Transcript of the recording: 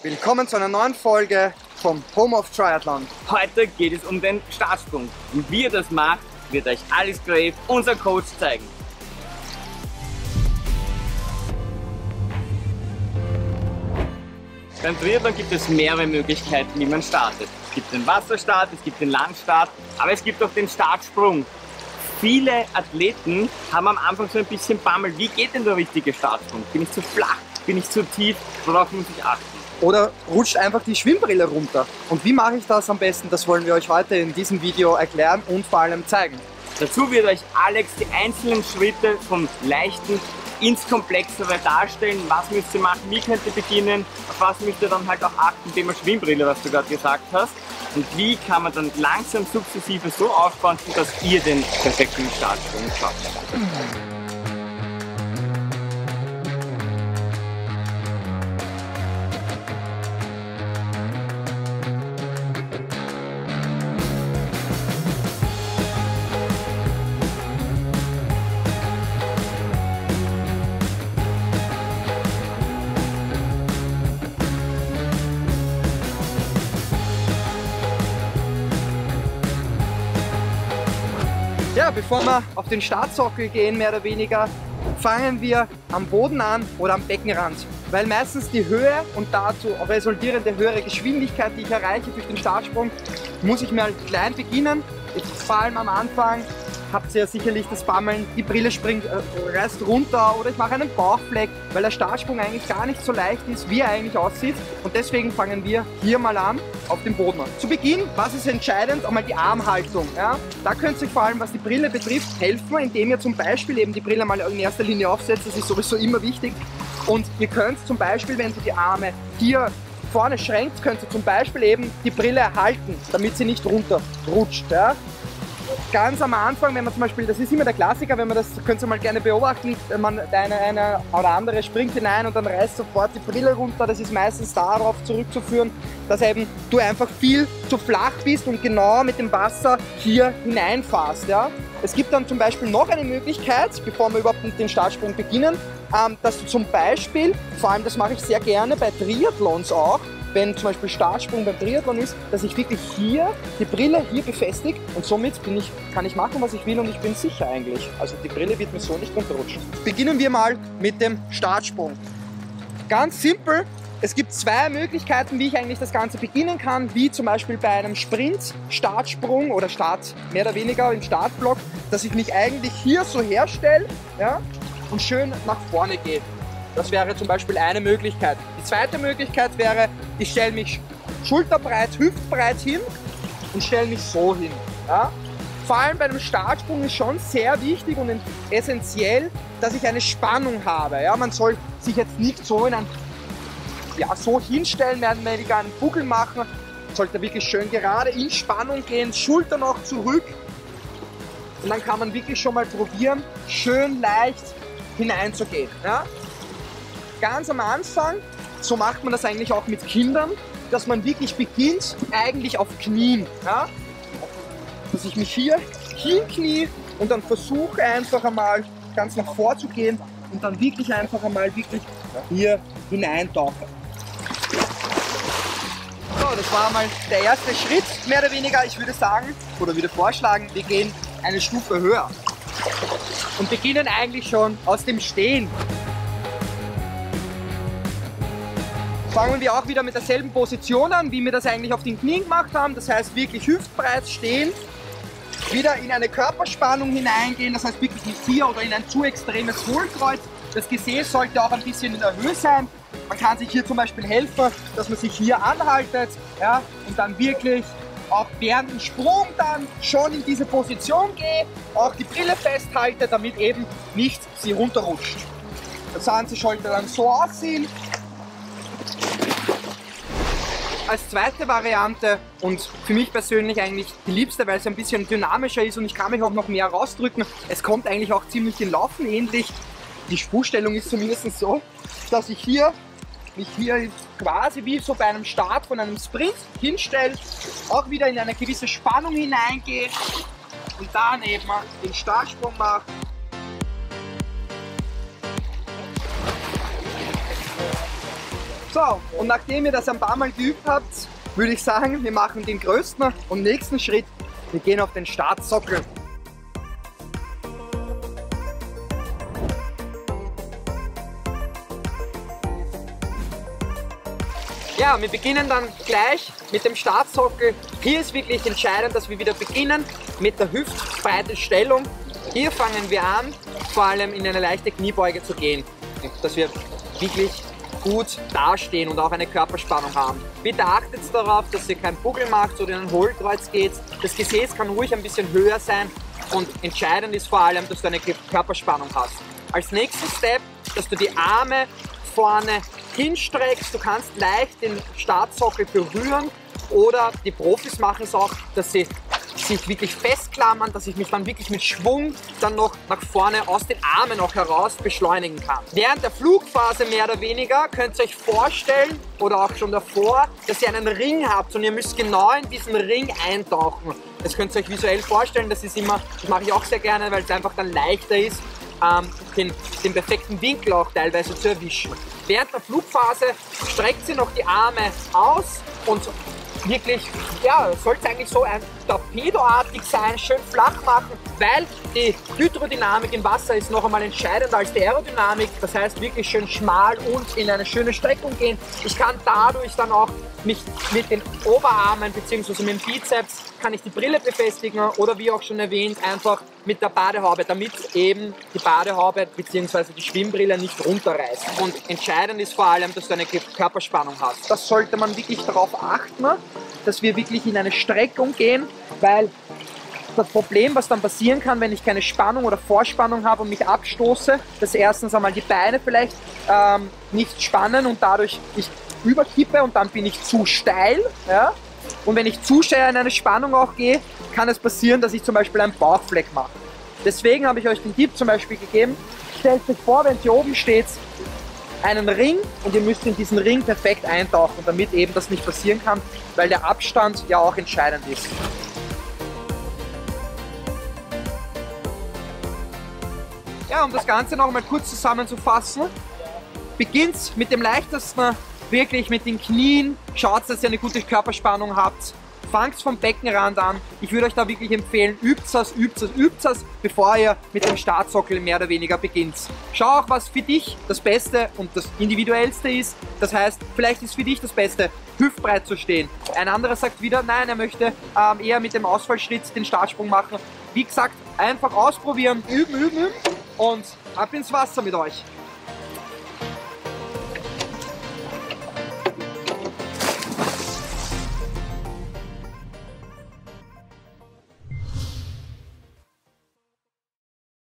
Willkommen zu einer neuen Folge vom Home of Triathlon. Heute geht es um den Startsprung. Und wie ihr das macht, wird euch Alex Grave, unser Coach, zeigen. Beim Triathlon gibt es mehrere Möglichkeiten, wie man startet. Es gibt den Wasserstart, es gibt den Landstart, aber es gibt auch den Startsprung. Viele Athleten haben am Anfang so ein bisschen Bammel. Wie geht denn der richtige Startsprung? Bin ich zu flach? Bin ich zu tief? Worauf muss ich achten? Oder rutscht einfach die Schwimmbrille runter. Und wie mache ich das am besten? Das wollen wir euch heute in diesem Video erklären und vor allem zeigen. Dazu wird euch Alex die einzelnen Schritte vom Leichten ins Komplexere darstellen. Was müsst ihr machen? Wie könnt ihr beginnen? Auf was müsst ihr dann halt auch achten? Thema Schwimmbrille, was du gerade gesagt hast. Und wie kann man dann langsam sukzessive so aufbauen, dass ihr den perfekten Startsprung schafft. Ja, bevor wir auf den Startsockel gehen, mehr oder weniger, fangen wir am Boden an oder am Beckenrand. Weil meistens die Höhe und dazu resultierende höhere Geschwindigkeit, die ich erreiche durch den Startsprung, muss ich mal klein beginnen. Vor allem am Anfang habt ihr ja sicherlich das Bammeln, die Brille reißt runter oder ich mache einen Bauchfleck, weil der Startsprung eigentlich gar nicht so leicht ist, wie er eigentlich aussieht. Und deswegen fangen wir hier mal an, auf dem Boden an. Zu Beginn, was ist entscheidend? Einmal die Armhaltung. Ja? Da könnt ihr vor allem, was die Brille betrifft, helfen, indem ihr zum Beispiel eben die Brille mal in erster Linie aufsetzt. Das ist sowieso immer wichtig. Und ihr könnt zum Beispiel, wenn ihr die Arme hier vorne schränkt, könnt ihr zum Beispiel eben die Brille erhalten, damit sie nicht runterrutscht. Ja? Ganz am Anfang, wenn man zum Beispiel, das ist immer der Klassiker, wenn man das, könnt ihr mal gerne beobachten, wenn man eine oder andere springt hinein und dann reißt sofort die Brille runter. Das ist meistens darauf zurückzuführen, dass eben du einfach viel zu flach bist und genau mit dem Wasser hier hineinfährst. Ja? Es gibt dann zum Beispiel noch eine Möglichkeit, bevor wir überhaupt mit dem Startsprung beginnen, dass du zum Beispiel, vor allem das mache ich sehr gerne bei Triathlons auch, wenn zum Beispiel Startsprung beim Triathlon ist, dass ich wirklich hier die Brille hier befestige und somit kann ich machen, was ich will und ich bin sicher eigentlich. Also die Brille wird mir so nicht runterrutschen. Beginnen wir mal mit dem Startsprung. Ganz simpel, es gibt zwei Möglichkeiten, wie ich eigentlich das Ganze beginnen kann, wie zum Beispiel bei einem Sprint, Startsprung oder Start mehr oder weniger im Startblock, dass ich mich eigentlich hier so herstelle, ja, und schön nach vorne gehe. Das wäre zum Beispiel eine Möglichkeit. Die zweite Möglichkeit wäre, ich stelle mich schulterbreit, hüftbreit hin und stelle mich so hin. Ja? Vor allem bei einem Startsprung ist schon sehr wichtig und essentiell, dass ich eine Spannung habe. Ja? Man soll sich jetzt nicht so so hinstellen, werden wir gar einen Buckel machen. Man sollte wirklich schön gerade in Spannung gehen, Schulter noch zurück. Und dann kann man wirklich schon mal probieren, schön leicht hineinzugehen. Ja? Ganz am Anfang, so macht man das eigentlich auch mit Kindern, dass man wirklich beginnt, eigentlich auf Knien. Ja? Dass ich mich hier hinknie und dann versuche einfach einmal ganz nach vor zu gehen und dann wirklich einfach einmal hier hineintauche. So, das war mal der erste Schritt, mehr oder weniger. Ich würde sagen, oder würde vorschlagen, wir gehen eine Stufe höher und beginnen eigentlich schon aus dem Stehen. Fangen wir auch wieder mit derselben Position an, wie wir das eigentlich auf den Knien gemacht haben. Das heißt wirklich hüftbreit stehen, wieder in eine Körperspannung hineingehen, das heißt wirklich nicht hier oder in ein zu extremes Hohlkreuz. Das Gesäß sollte auch ein bisschen in der Höhe sein. Man kann sich hier zum Beispiel helfen, dass man sich hier anhaltet, ja, und dann wirklich auch während dem Sprung dann schon in diese Position gehe, auch die Brille festhalte, damit eben nicht sie runterrutscht. Das Ganze sollte dann so aussehen. Als zweite Variante und für mich persönlich eigentlich die liebste, weil es ein bisschen dynamischer ist und ich kann mich auch noch mehr rausdrücken. Es kommt eigentlich auch ziemlich in Laufen ähnlich. Die Sprungstellung ist zumindest so, dass ich mich hier quasi wie so bei einem Start von einem Sprint hinstelle, auch wieder in eine gewisse Spannung hineingehe und dann eben den Startsprung mache. So, und nachdem ihr das ein paar Mal geübt habt, würde ich sagen, wir machen den größten und nächsten Schritt. Wir gehen auf den Startsockel. Ja, wir beginnen dann gleich mit dem Startsockel. Hier ist wirklich entscheidend, dass wir wieder beginnen mit der hüftbreiten Stellung. Hier fangen wir an, vor allem in eine leichte Kniebeuge zu gehen, dass wir wirklich gut dastehen und auch eine Körperspannung haben. Bitte achtet darauf, dass ihr keinen Buckel macht oder in ein Hohlkreuz geht. Das Gesäß kann ruhig ein bisschen höher sein und entscheidend ist vor allem, dass du eine Körperspannung hast. Als nächsten Step, dass du die Arme vorne hinstreckst. Du kannst leicht den Startsockel berühren oder die Profis machen es auch, dass sie sich wirklich festklammern, dass ich mich dann wirklich mit Schwung dann noch nach vorne aus den Armen auch heraus beschleunigen kann. Während der Flugphase mehr oder weniger könnt ihr euch vorstellen oder auch schon davor, dass ihr einen Ring habt und ihr müsst genau in diesen Ring eintauchen. Das könnt ihr euch visuell vorstellen, das mache ich auch sehr gerne, weil es einfach dann leichter ist, den perfekten Winkel auch teilweise zu erwischen. Während der Flugphase streckt sie noch die Arme aus und wirklich, ja, sollte eigentlich so ein Torpedoartig sein, schön flach machen, weil die Hydrodynamik im Wasser ist noch einmal entscheidender als die Aerodynamik. Das heißt wirklich schön schmal und in eine schöne Streckung gehen. Ich kann dadurch dann auch mich mit den Oberarmen bzw. mit dem Bizeps kann ich die Brille befestigen oder wie auch schon erwähnt, einfach mit der Badehaube, damit eben die Badehaube bzw. die Schwimmbrille nicht runterreißt. Und entscheidend ist vor allem, dass du eine Körperspannung hast. Das sollte man wirklich darauf achten, dass wir wirklich in eine Streckung gehen, weil das Problem, was dann passieren kann, wenn ich keine Spannung oder Vorspannung habe und mich abstoße, dass erstens einmal die Beine vielleicht nicht spannen und dadurch ich überkippe und dann bin ich zu steil. Ja? Und wenn ich zu steil in eine Spannung auch gehe, kann es passieren, dass ich zum Beispiel einen Bauchfleck mache. Deswegen habe ich euch den Tipp zum Beispiel gegeben, stellt euch vor, wenn ihr oben steht, einen Ring und ihr müsst in diesen Ring perfekt eintauchen, damit eben das nicht passieren kann, weil der Abstand ja auch entscheidend ist. Ja, um das Ganze noch mal kurz zusammenzufassen, beginnt mit dem leichtesten, wirklich mit den Knien, schaut, dass ihr eine gute Körperspannung habt, fangt vom Beckenrand an. Ich würde euch da wirklich empfehlen, übt das, bevor ihr mit dem Startsockel mehr oder weniger beginnt. Schau auch, was für dich das Beste und das Individuellste ist. Das heißt, vielleicht ist für dich das Beste, hüftbreit zu stehen. Ein anderer sagt wieder, nein, er möchte eher mit dem Ausfallschritt den Startsprung machen. Wie gesagt, einfach ausprobieren, üben und ab ins Wasser mit euch.